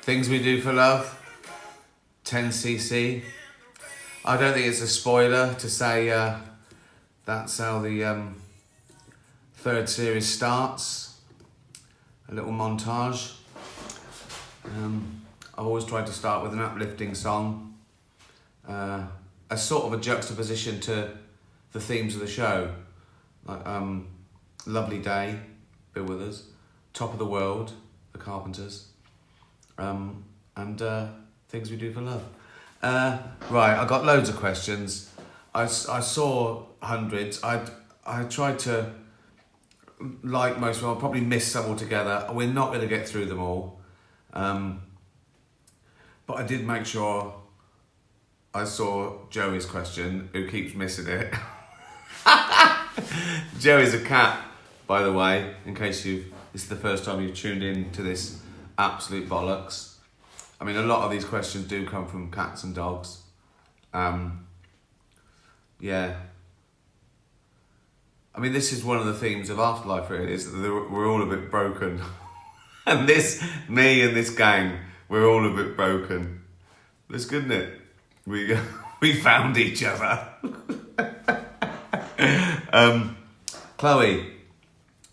Things We Do for Love, 10cc. I don't think it's a spoiler to say that's how the third series starts. A little montage. I've always tried to start with an uplifting song. A sort of a juxtaposition to the themes of the show. Like Lovely Day, Bill Withers, Top of the World, The Carpenters, and Things We Do for Love. Right, I got loads of questions. I saw hundreds. I tried to, like most of them, I'll probably miss some altogether. We're not going to get through them all. But I did make sure I saw Joey's question, who keeps missing it. Joey's a cat, by the way, in case this is the first time you've tuned in to this absolute bollocks. I mean, a lot of these questions do come from cats and dogs. Yeah. I mean, this is one of the themes of Afterlife, really, is that we're all a bit broken. And me and this gang, we're all a bit broken. It's good, isn't it? We found each other. Chloe,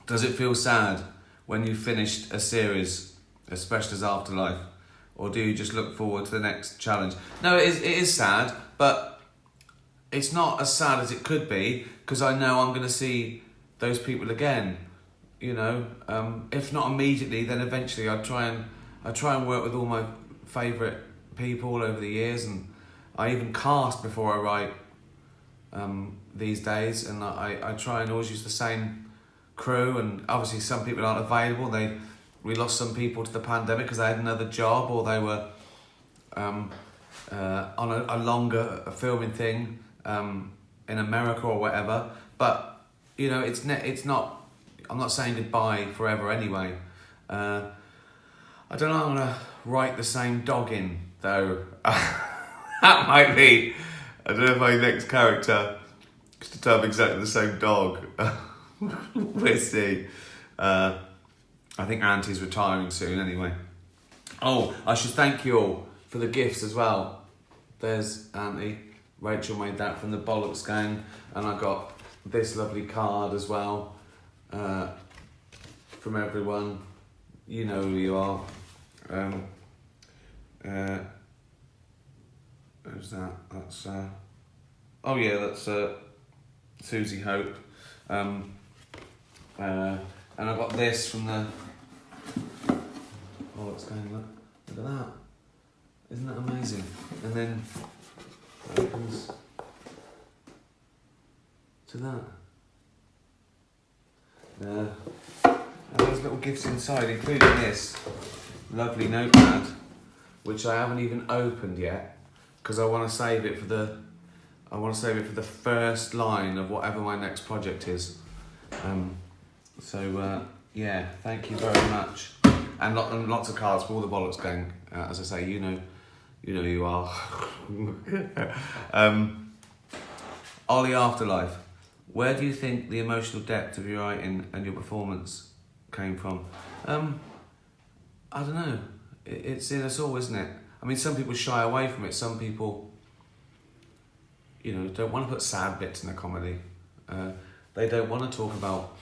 does it feel sad when you finished a series, especially as Afterlife, or do you just look forward to the next challenge? No, it is sad, but it's not as sad as it could be, because I know I'm going to see those people again. You know, if not immediately, then eventually I try and work with all my favourite people over the years, and I even cast before I write these days, and I try and always use the same crew. And obviously some people aren't available. We lost some people to the pandemic because they had another job, or they were on a longer filming thing in America or whatever. But you know, it's not. I'm not saying goodbye forever anyway. I don't know. I'm gonna write the same dog in though. That might be. I don't know if my next character is to have exactly the same dog. We'll see. I think Auntie's retiring soon anyway. Oh, I should thank you all for the gifts as well. There's Auntie. Rachel made that from the Bollocks Gang, and I got this lovely card as well from everyone. You know who you are. Who's that? That's oh yeah, that's Susie Hope. And I got this from the Bollocks Gang. Look at that! Isn't that amazing? And then it opens to that. And there's little gifts inside, including this lovely notepad, which I haven't even opened yet, because I want to save it for the first line of whatever my next project is. Yeah, thank you very much, and lots of cards for all the Bollocks Gang. As I say, you know who you are. Ollie Afterlife, where do you think the emotional depth of your writing and your performance came from? I don't know. It's in us all, isn't it? I mean, some people shy away from it. Some people, don't want to put sad bits in a comedy. They don't want to talk about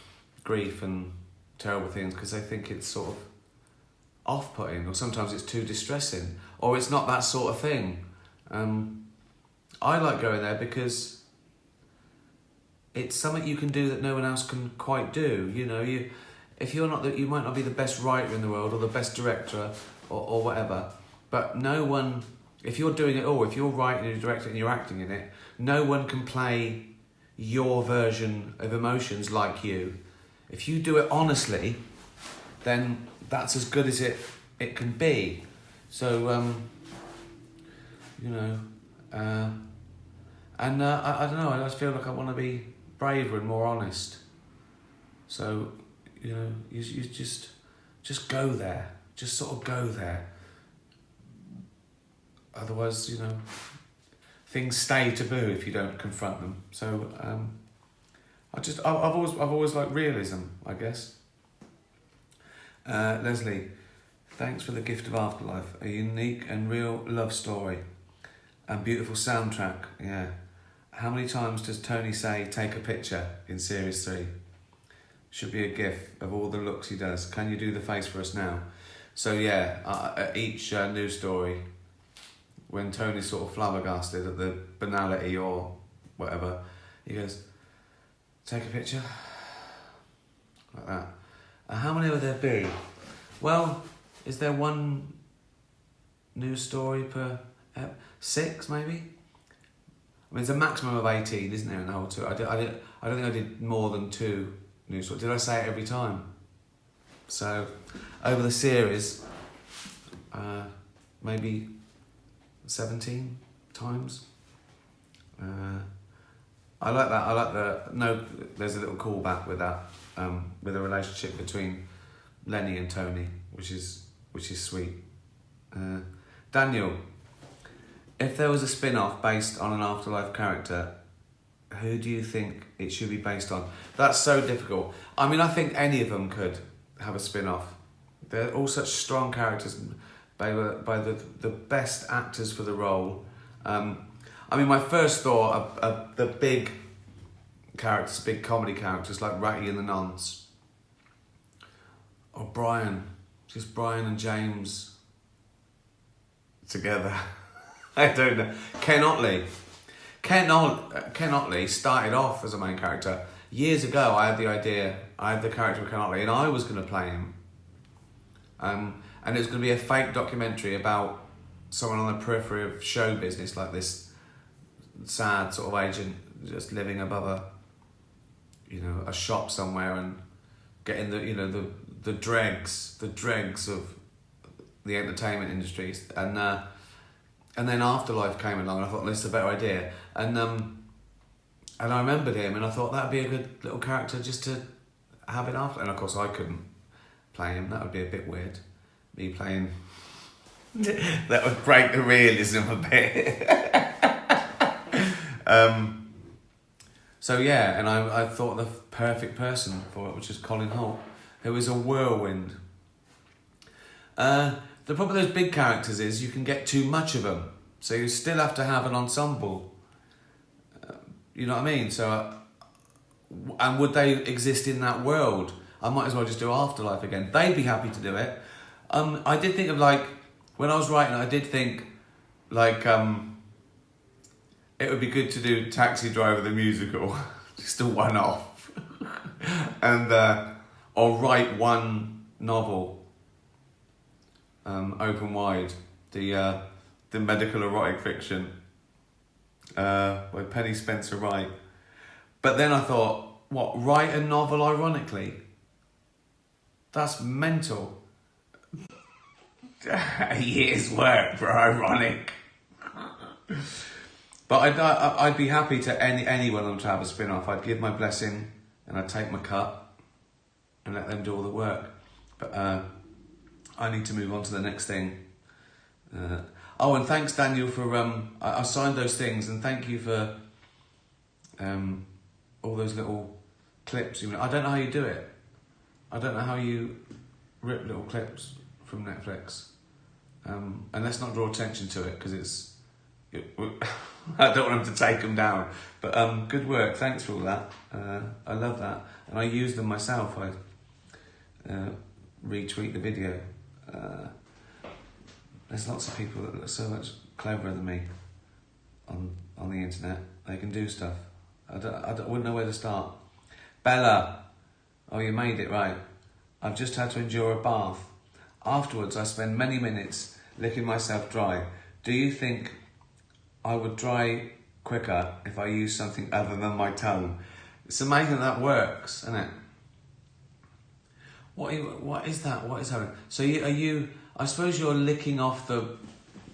grief and terrible things because they think it's sort of off-putting, or sometimes it's too distressing, or it's not that sort of thing. I like going there because it's something you can do that no one else can quite do. If you're not you might not be the best writer in the world or the best director or whatever, but no one, if you're doing it all, if you're writing and you're directing and you're acting in it, no one can play your version of emotions like you. If you do it honestly, then that's as good as it can be. So, I don't know, I just feel like I want to be braver and more honest. So, you just go there. Just sort of go there. Otherwise, things stay taboo if you don't confront them. So, I've always liked realism, I guess. Leslie, Thanks for the gift of Afterlife. A unique and real love story. And beautiful soundtrack, yeah. How many times does Tony say, take a picture in Series 3? Should be a gif of all the looks he does. Can you do the face for us now? So yeah, at each news story, when Tony's sort of flabbergasted at the banality or whatever, he goes, take a picture. Like that. How many would there be? Well, is there one news story per 6 maybe? I mean, it's a maximum of 18, isn't there, in the whole tour? I don't think I did more than 2 news stories. Did I say it every time? So, over the series, maybe 17 times. I like that. I like there's a little callback with that, with the relationship between Lenny and Tony, which is sweet. Daniel, if there was a spin-off based on an Afterlife character, who do you think it should be based on? That's so difficult. I mean, I think any of them could have a spin-off. They're all such strong characters by the best actors for the role. I mean, my first thought of the big characters, big comedy characters like Ratty and the Nonce, or Brian, just Brian and James together. I don't know. Ken Otley. Ken Otley started off as a main character. Years ago, I had the character of Ken Otley, and I was going to play him. And it was going to be a fake documentary about someone on the periphery of show business, like this sad sort of agent just living above a shop somewhere and getting the dregs of the entertainment industries. And then Afterlife came along, and I thought, this is a better idea. And I remembered him, and I thought that'd be a good little character just to have it after. And of course, I couldn't play him. That would be a bit weird. Me playing. That would break the realism a bit. So yeah, and I thought the perfect person for it, which is Colin Holt, who is a whirlwind. The problem with those big characters is you can get too much of them, so you still have to have an ensemble. You know what I mean? So, and would they exist in that world? I might as well just do Afterlife again. They'd be happy to do it. I did think of when I was writing, I did think it would be good to do Taxi Driver the musical, just a one-off, and or write one novel. Open Wide, the medical erotic fiction by Penny Spencer Wright. But then I thought, write a novel ironically? That's mental. A year's work for ironic. But I'd be happy to any one of them to have a spin-off. I'd give my blessing and I'd take my cut and let them do all the work. But I need to move on to the next thing. And thanks, Daniel, for I signed those things, and thank you for all those little clips. I don't know how you do it. I don't know how you rip little clips from Netflix. And let's not draw attention to it, because I don't want them to take them down. But good work. Thanks for all that. I love that, and I use them myself. I retweet the video. There's lots of people that are so much cleverer than me on the internet. They can do stuff. I wouldn't know where to start. Bella, oh, you made it right. I've just had to endure a bath. Afterwards, I spend many minutes licking myself dry. Do you think I would dry quicker if I used something other than my tongue? It's amazing that works, isn't it? What is that? What is happening? So are you? I suppose you're licking off the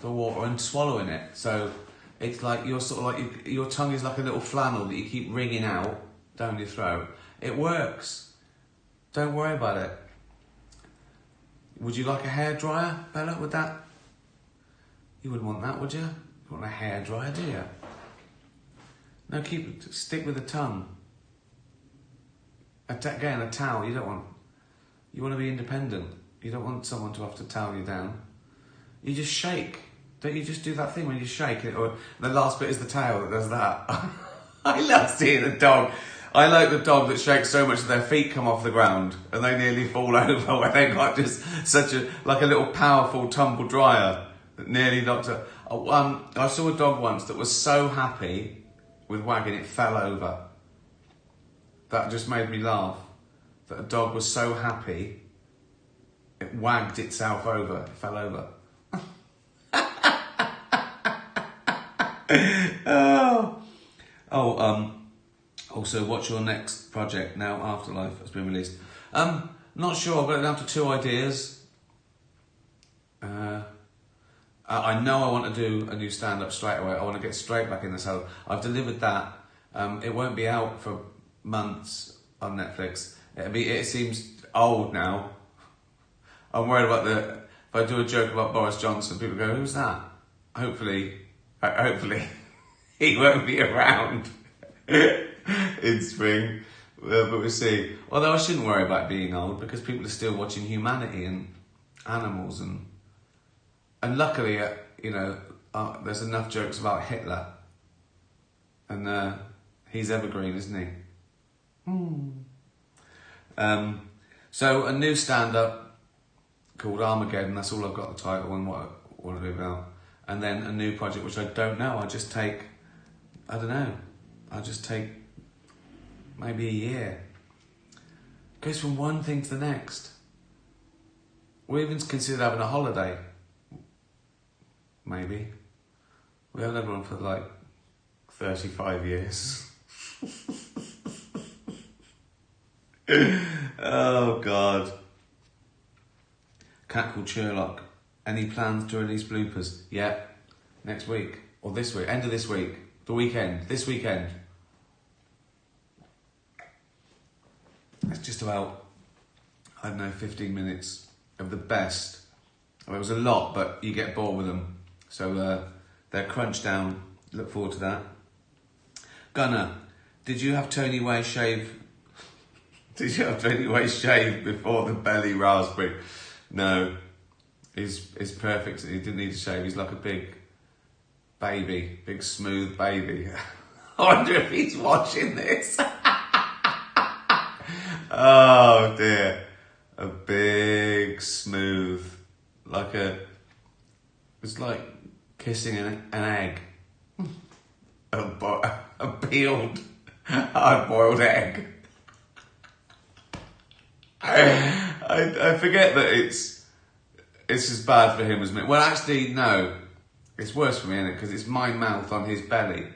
water and swallowing it. So it's like you're sort of like your tongue is like a little flannel that you keep wringing out down your throat. It works. Don't worry about it. Would you like a hairdryer, Bella? Would that? You wouldn't want that, would you? You want a hairdryer, do you? No, stick with the tongue. Again, a towel. You don't want. You want to be independent. You don't want someone to have to towel you down. You just shake. Don't you just do that thing when you shake it? Or the last bit is the tail that does that. I love seeing a dog. I like the dog that shakes so much that their feet come off the ground and they nearly fall over when they got just such a, like a little powerful tumble dryer that nearly knocked her. I saw a dog once that was so happy with wagging it fell over. That just made me laugh. That a dog was so happy, it wagged itself over, it fell over. Also, what's your next project now? Afterlife has been released. Not sure. I've got it down to 2 ideas. I know I want to do a new stand-up straight away. I want to get straight back in the saddle. I've delivered that. It won't be out for months on Netflix. It seems old now. I'm worried about if I do a joke about Boris Johnson, people go, "Who's that?" Hopefully, he won't be around in spring, but we'll see. Although I shouldn't worry about being old because people are still watching Humanity and Animals and luckily, there's enough jokes about Hitler, and he's evergreen, isn't he? So a new stand-up called Armageddon. That's all I've got the title and what I want to do about. And then a new project which I don't know. I'll just take maybe a year. Goes from one thing to the next. We even considered having a holiday. Maybe. We haven't had one for like 35 years. Oh God. Cat called Sherlock. Any plans to release bloopers? Yeah. Next week. Or this week. End of this week. The weekend. This weekend. It's just about, 15 minutes of the best. Well, it was a lot, but you get bored with them. So they're crunched down. Look forward to that. Gunnar, did you have Tony Way shave? Did you have Tony Way shave before the belly raspberry? No. He's perfect. He didn't need to shave. He's like a big baby, big smooth baby. I wonder if he's watching this. Oh dear. A big smooth, it's like kissing an egg. A peeled, hard-boiled egg. I forget that it's as bad for him as me. Well, actually, no. It's worse for me, isn't it? Because it's my mouth on his belly.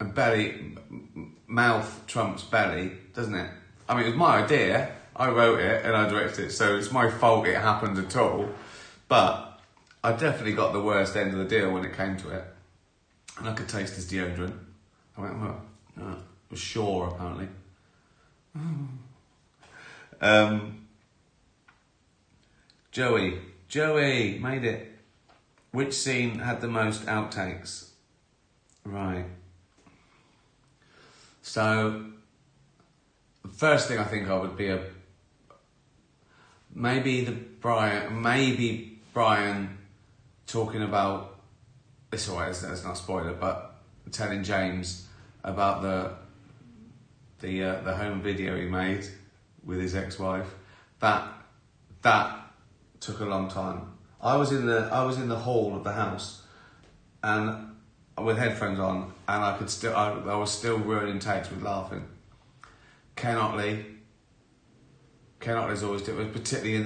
And mouth trumps belly, doesn't it? I mean, it was my idea. I wrote it and I directed it, so it's my fault it happened at all. But I definitely got the worst end of the deal when it came to it. And I could taste his deodorant. I went, well, it was Sure, apparently. Joey, made it. Which scene had the most outtakes? Right. So, the first thing I think of would be maybe Brian talking about this. It's not a spoiler, but telling James about the home video he made with his ex-wife. That took a long time. I was in the hall of the house, and with headphones on, and I was still ruining takes with laughing. Ken Otley's always do it, particularly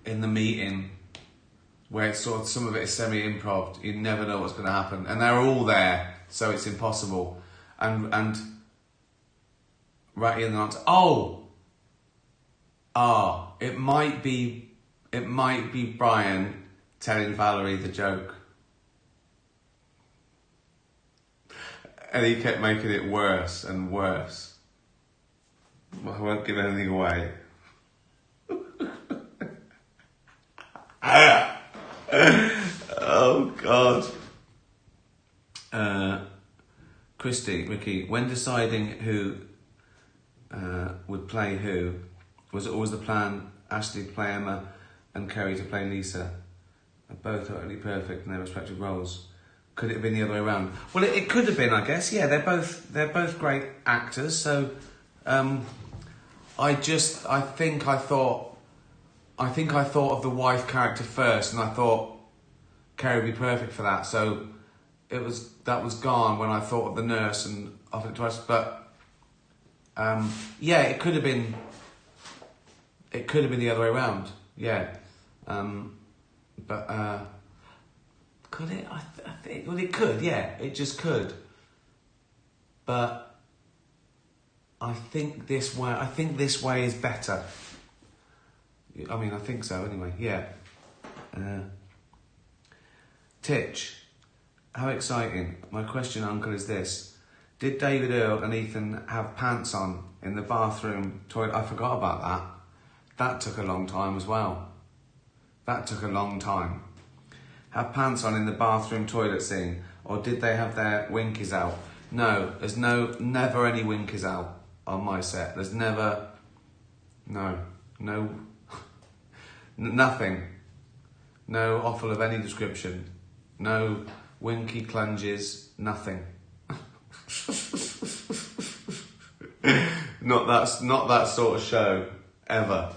in the meeting where it's sort of, some of it is semi-improv. You never know what's going to happen, and they're all there, so it's impossible. And right in the answer, it might be Brian telling Valerie the joke. And he kept making it worse and worse. I won't give anything away. Oh, God. Christy, Ricky, when deciding who would play who Was it always the plan Ashley to play Emma and Kerry to play Lisa? Are both totally perfect in their respective roles. Could it have been the other way around? Well, it could have been, I guess. Yeah, they're both great actors. So, I think I thought of the wife character first, and I thought Kerry would be perfect for that. So that was gone when I thought of the nurse and offered it twice. But yeah, it could have been the other way around. Yeah, but could it? I think well, it could. Yeah, it just could. But I think this way is better. I mean, I think so anyway. Yeah. Titch, how exciting! My question, Uncle, is this: did David Earl and Ethan have pants on in the bathroom toilet? I forgot about that. That took a long time as well. That took a long time. Have pants on in the bathroom toilet scene, or did they have their winkies out? No, there's never any winkies out on my set. There's never, no, nothing. No offal of any description. No winky clunges, nothing. Not that sort of show, ever.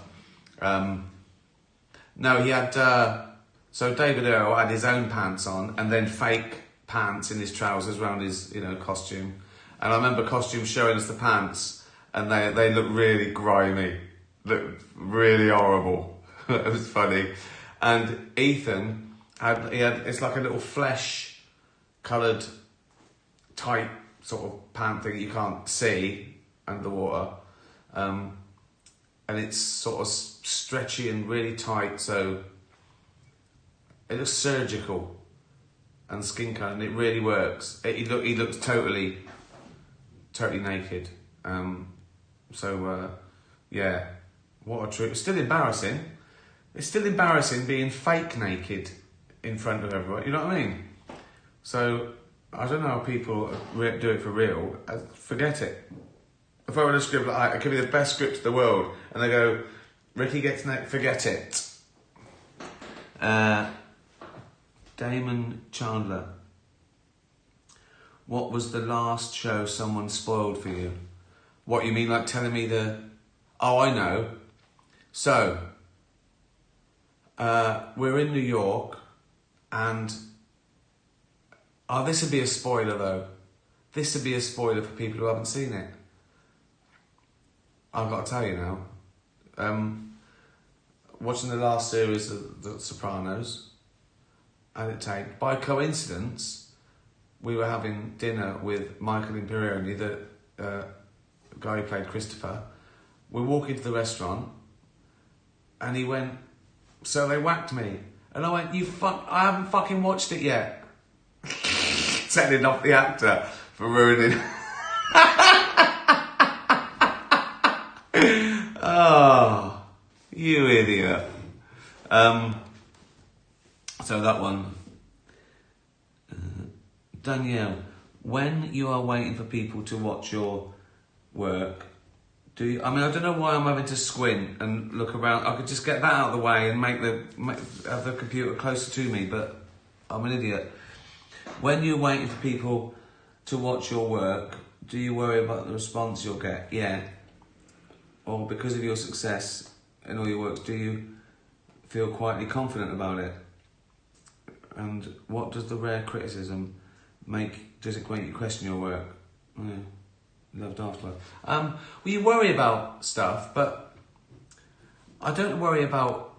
No, he had, so David Earl had his own pants on and then fake pants in his trousers around his, costume. And I remember costume showing us the pants and they looked really grimy, looked really horrible. It was funny. And Ethan it's like a little flesh coloured tight sort of pant thing that you can't see underwater. And it's sort of stretchy and really tight, so it looks surgical and skin colour, and it really works. He looks totally naked. Yeah, what a trip. It's still embarrassing. It's still embarrassing being fake naked in front of everyone. You know what I mean? So I don't know how people do it for real. Forget it. If I wrote a script like it could be the best script in the world, and they go, Ricky gets naked, forget it. Damon Chandler. What was the last show someone spoiled for you? What, you mean like telling me Oh, I know. So, we're in New York, and this would be a spoiler though. This would be a spoiler for people who haven't seen it. I've got to tell you now. Watching the last series of The Sopranos, Outtakes, by coincidence, we were having dinner with Michael Imperioni, the guy who played Christopher. We walk into the restaurant, and he went, so they whacked me. And I went, I haven't fucking watched it yet. Telling off the actor for ruining. Oh, you idiot. So that one. Danielle, when you are waiting for people to watch your work, I don't know why I'm having to squint and look around. I could just get that out of the way and have the computer closer to me, but I'm an idiot. When you're waiting for people to watch your work, do you worry about the response you'll get? Yeah. Or because of your success in all your works, do you feel quietly confident about it? And what does the rare criticism does it make you question your work? Yeah. Loved Afterlife. Well, you worry about stuff, but I don't worry about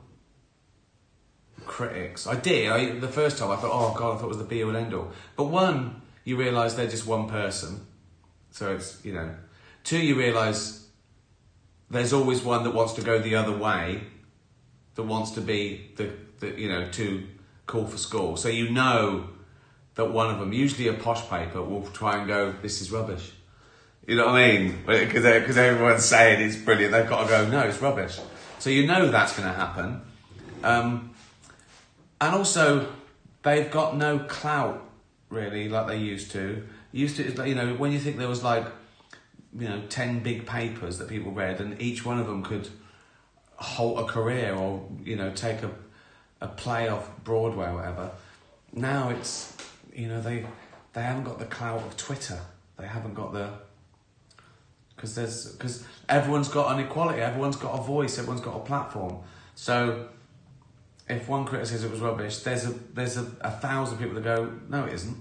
critics. I did. The first time I thought, oh God, I thought it was the be all and end all. But one, you realise they're just one person. So it's, Two, you realise there's always one that wants to go the other way, that wants to be too cool for school. So you know that one of them, usually a posh paper, will try and go, this is rubbish. You know what I mean? Because everyone's saying it's brilliant, they've got to go, no, it's rubbish. So you know that's going to happen. And also, they've got no clout, really, like they used to. When you think there was 10 big papers that people read, and each one of them could halt a career or, you know, take a play off Broadway or whatever. Now it's, you know, they haven't got the clout of Twitter. They haven't got the... Because everyone's got an equality, everyone's got a voice, everyone's got a platform. So if one critic says it was rubbish, there's a 1,000 people that go, no, it isn't.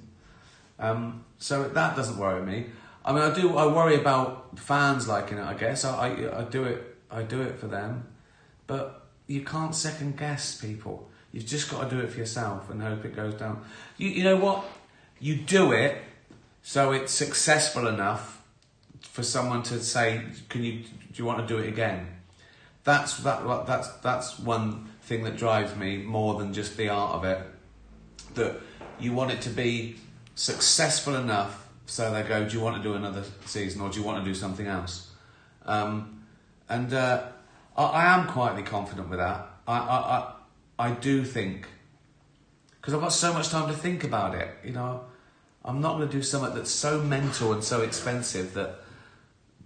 So that doesn't worry me. I mean, I worry about fans liking it, I guess. I do it for them. But you can't second guess people. You've just got to do it for yourself and hope it goes down. You know what? You do it so it's successful enough for someone to say, do you want to do it again? That's one thing that drives me more than just the art of it. That you want it to be successful enough so they go, do you want to do another season or do you want to do something else? I am quietly confident with that. I do think, because I've got so much time to think about it, you know, I'm not going to do something that's so mental and so expensive that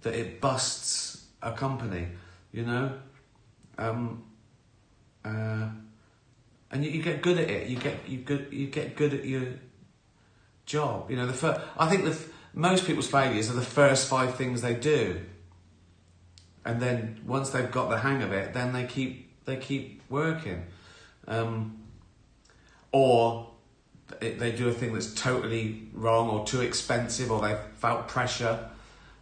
it busts a company, you know? And you get good at it. You get good at your job. You know, I think most people's failures are the first 5 things they do, and then once they've got the hang of it, then they keep working, or they do a thing that's totally wrong or too expensive, or they felt pressure.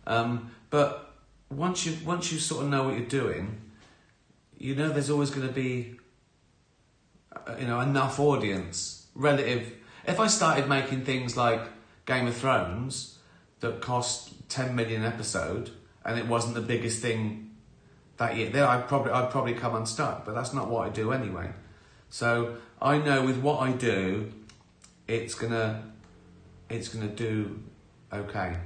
But once you sort of know what you're doing, you know there's always going to be, you know, enough audience relative. If I started making things like Game of Thrones that cost 10 million an episode and it wasn't the biggest thing that year, then I'd probably come unstuck. But that's not what I do anyway. So I know with what I do, it's gonna do okay.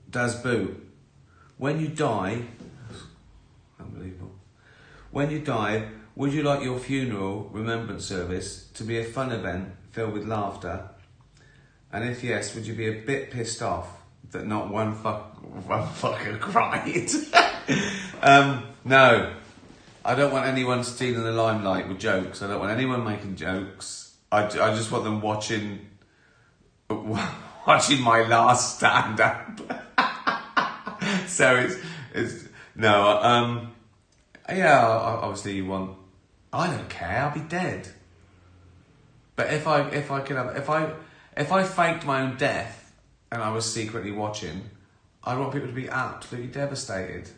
Daz Boot. When you die, unbelievable. When you die, would you like your funeral remembrance service to be a fun event filled with laughter? And if yes, would you be a bit pissed off that not one fucker cried? No. I don't want anyone stealing the limelight with jokes. I don't want anyone making jokes. I just want them watching my last stand-up. So it's no. Yeah. Obviously, you want. I don't care. I'll be dead. But if I faked my own death and I was secretly watching, I'd want people to be absolutely devastated,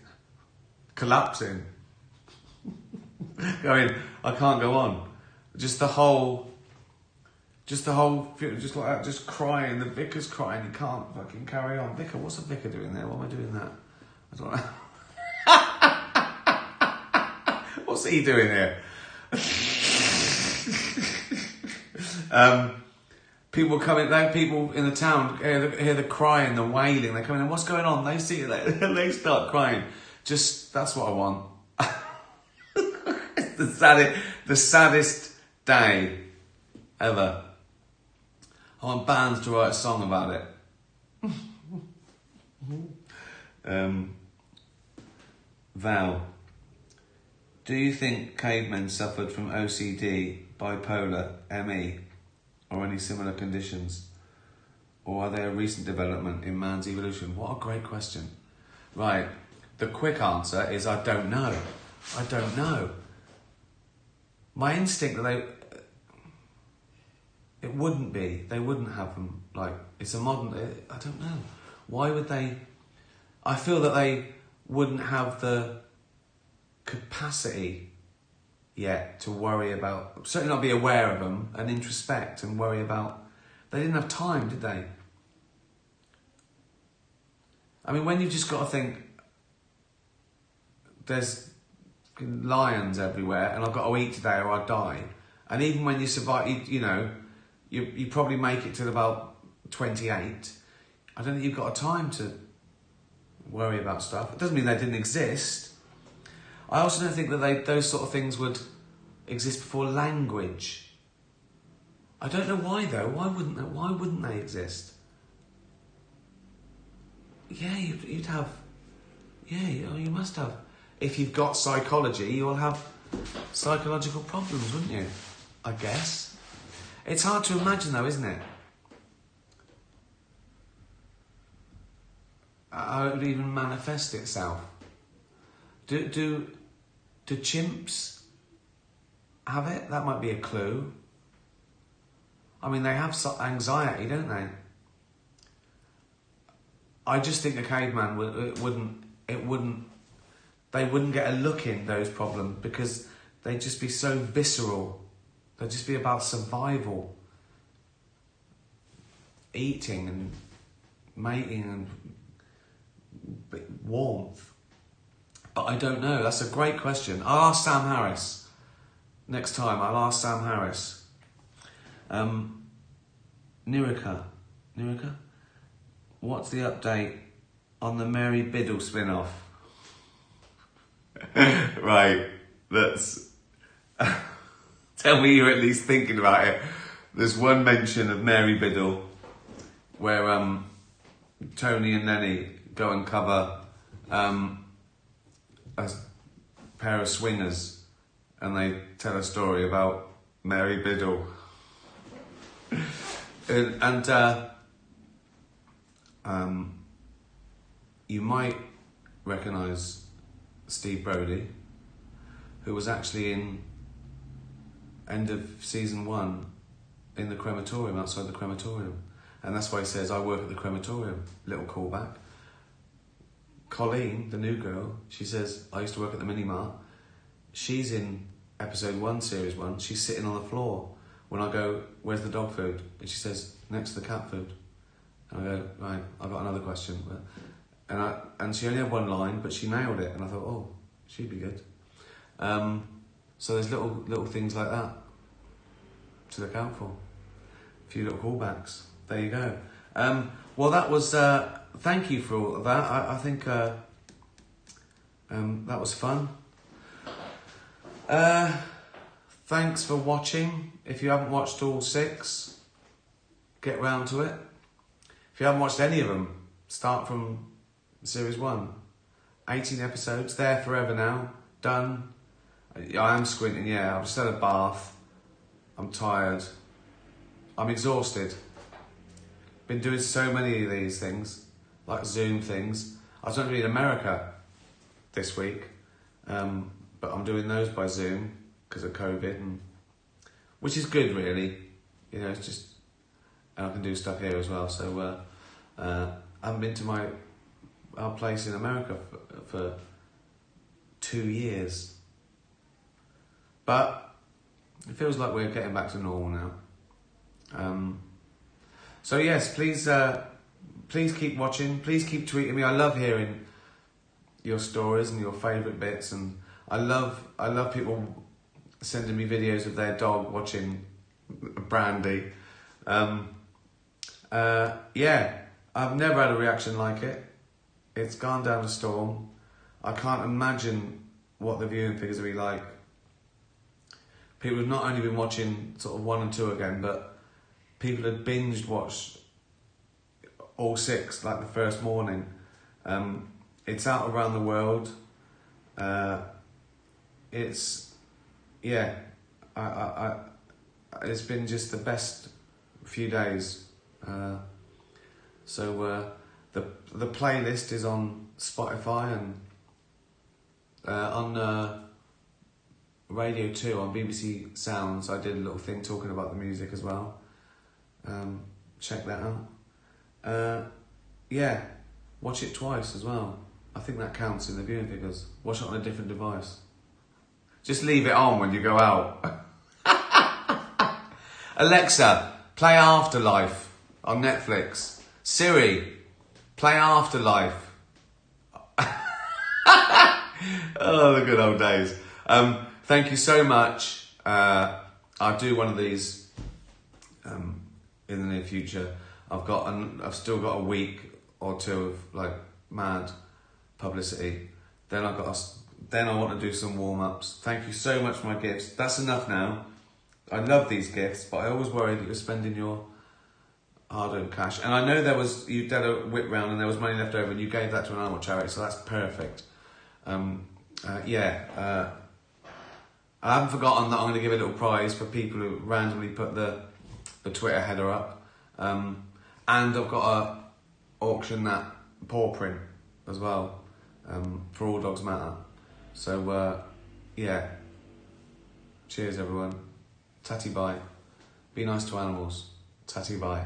collapsing, going, I can't go on. Just like that, just crying. The vicar's crying. He can't fucking carry on. Vicar, what's the vicar doing there? Why am I doing that? I don't know. What's he doing here? People in the town hear the crying, the wailing. They come in, what's going on? They see it, they start crying. Just, that's what I want. It's the saddest day ever. I want bands to write a song about it. Val, do you think cavemen suffered from OCD, bipolar, ME, or any similar conditions? Or are they a recent development in man's evolution? What a great question. Right, the quick answer is I don't know. I don't know. My instinct that it wouldn't be. They wouldn't have them. Like, it's a modern... I don't know. Why would they... I feel that they wouldn't have the capacity yet to worry about... Certainly not be aware of them and introspect and worry about... They didn't have time, did they? I mean, when you've just got to think... There's lions everywhere and I've got to eat today or I die. And even when you survive, you know... You probably make it till about 28. I don't think you've got time to worry about stuff. It doesn't mean they didn't exist. I also don't think that those sort of things would exist before language. I don't know why though. Why wouldn't they exist? yeah, you'd have, yeah, you must have. If you've got psychology, you'll have psychological problems, wouldn't you? I guess. It's hard to imagine though, isn't it? How it would even manifest itself. Do chimps have it? That might be a clue. I mean, they have anxiety, don't they? I just think a caveman they wouldn't get a look in those problems because they'd just be so visceral. They'd just be about survival, eating and mating and warmth. But I don't know. That's a great question. I'll ask Sam Harris next time. I'll ask Sam Harris. Nirika, what's the update on the Mary Biddle spin-off? Right, that's... Tell me you're at least thinking about it. There's one mention of Mary Biddle where Tony and Nenny go and cover a pair of swingers and they tell a story about Mary Biddle. And you might recognise Steve Brody, who was actually in end of season 1 in the crematorium, outside the crematorium. And that's why he says, I work at the crematorium. Little callback. Colleen, the new girl, she says, I used to work at the mini-mart. She's in episode 1, series 1. She's sitting on the floor when I go, where's the dog food? And she says, next to the cat food. And I go, right, I've got another question. And she only had one line, but she nailed it. And I thought, oh, she'd be good. So there's little things like that to look out for. A few little callbacks. There you go. Well, that was... thank you for all of that. I think that was fun. Thanks for watching. If you haven't watched all 6, get round to it. If you haven't watched any of them, start from series 1. 18 episodes, there forever now, done. I am squinting, yeah. I've just had a bath. I'm tired. I'm exhausted. Been doing so many of these things, like Zoom things. I was meant to be in America this week, but I'm doing those by Zoom because of COVID, which is good, really. You know, it's just, and I can do stuff here as well. So I haven't been to our place in America for 2 years, but it feels like we're getting back to normal now. So yes, please keep watching. Please keep tweeting me. I love hearing your stories and your favourite bits, and I love people sending me videos of their dog watching Brandy. Yeah, I've never had a reaction like it. It's gone down a storm. I can't imagine what the viewing figures will be like. People have not only been watching sort of 1 and 2 again, but people had binged watched all 6 like the first morning. It's out around the world. It's been just the best few days. So the playlist is on Spotify and on Radio 2 on BBC Sounds. I did a little thing talking about the music as well. Check that out. Yeah, watch it twice as well. I think that counts in the viewing figures. Watch it on a different device. Just leave it on when you go out. Alexa, play Afterlife on Netflix. Siri, play Afterlife. Oh, the good old days. Thank you so much. I'll do one of these in the near future. I've still got a week or 2 of like mad publicity. Then I want to do some warm-ups. Thank you so much for my gifts. That's enough now. I love these gifts, but I always worry that you're spending your hard-earned cash. And I know you did a whip round and there was money left over and you gave that to an animal charity, so that's perfect. I haven't forgotten that I'm going to give a little prize for people who randomly put the Twitter header up. And I've got to auction that paw print as well, for All Dogs Matter. So, cheers everyone. Tatty bye. Be nice to animals. Tatty bye.